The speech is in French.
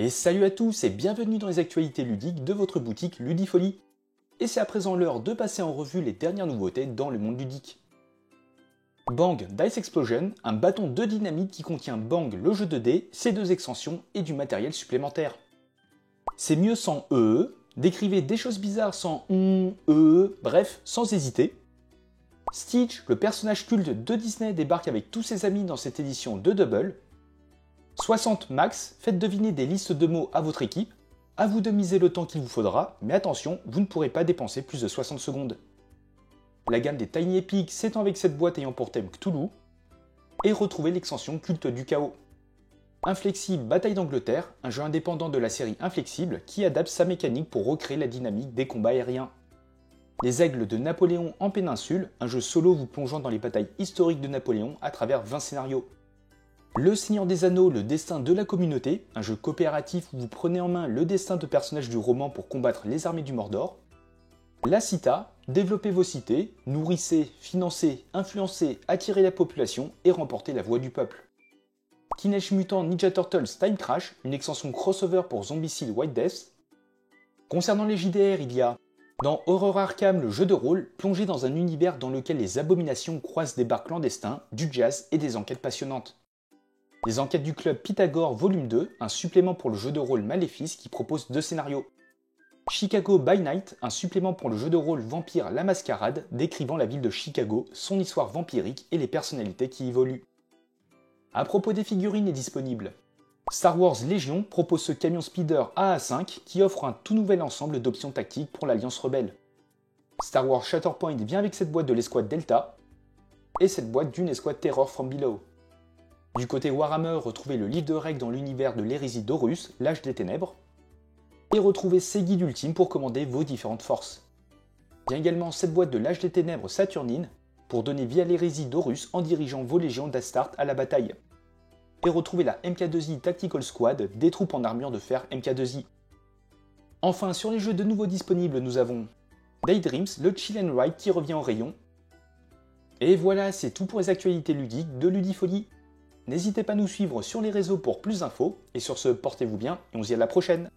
Et salut à tous et bienvenue dans les actualités ludiques de votre boutique Ludifolie. Et c'est à présent l'heure de passer en revue les dernières nouveautés dans le monde ludique. Bang Dice Explosion, un bâton de dynamite qui contient Bang le jeu de dés, ses deux extensions et du matériel supplémentaire. C'est mieux sans décrivez des choses bizarres sans bref, sans hésiter. Stitch, le personnage culte de Disney, débarque avec tous ses amis dans cette édition de Double. 60 max, faites deviner des listes de mots à votre équipe. À vous de miser le temps qu'il vous faudra, mais attention, vous ne pourrez pas dépenser plus de 60 secondes. La gamme des Tiny Epic s'étend avec cette boîte ayant pour thème Cthulhu. Et retrouvez l'extension Culte du Chaos. Inflexible Bataille d'Angleterre, un jeu indépendant de la série Inflexible qui adapte sa mécanique pour recréer la dynamique des combats aériens. Les Aigles de Napoléon en péninsule, un jeu solo vous plongeant dans les batailles historiques de Napoléon à travers 20 scénarios. Le Seigneur des Anneaux, le destin de la communauté, un jeu coopératif où vous prenez en main le destin de personnages du roman pour combattre les armées du Mordor. La Cita, développez vos cités, nourrissez, financez, influencez, attirez la population et remportez la voix du peuple. Teenage Mutant Ninja Turtles Time Crash, une extension crossover pour Zombicide White Death. Concernant les JDR, il y a dans Horror Arkham, le jeu de rôle, plongé dans un univers dans lequel les abominations croisent des bars clandestins, du jazz et des enquêtes passionnantes. Les enquêtes du club Pythagore Volume 2, un supplément pour le jeu de rôle Maléfice qui propose 2 scénarios. Chicago by Night, un supplément pour le jeu de rôle Vampire la Mascarade, décrivant la ville de Chicago, son histoire vampirique et les personnalités qui y évoluent. À propos des figurines est disponible. Star Wars Légion propose ce camion speeder AA5 qui offre un tout nouvel ensemble d'options tactiques pour l'Alliance Rebelle. Star Wars Shatterpoint vient avec cette boîte de l'escouade Delta et cette boîte d'une escouade Terror from Below. Du côté Warhammer, retrouvez le livre de règles dans l'univers de l'hérésie d'Horus, l'âge des ténèbres, et retrouvez ces guides ultimes pour commander vos différentes forces. Il y a également cette boîte de l'âge des ténèbres Saturnine pour donner vie à l'hérésie d'Horus en dirigeant vos légions d'Astarte à la bataille. Et retrouvez la MK2i Tactical Squad, des troupes en armure de fer MK2i. Enfin, sur les jeux de nouveau disponibles, nous avons Daydreams, le Chill and Ride qui revient en rayon. Et voilà, c'est tout pour les actualités ludiques de Ludifolie. N'hésitez pas à nous suivre sur les réseaux pour plus d'infos, et sur ce, portez-vous bien, et on se dit à la prochaine.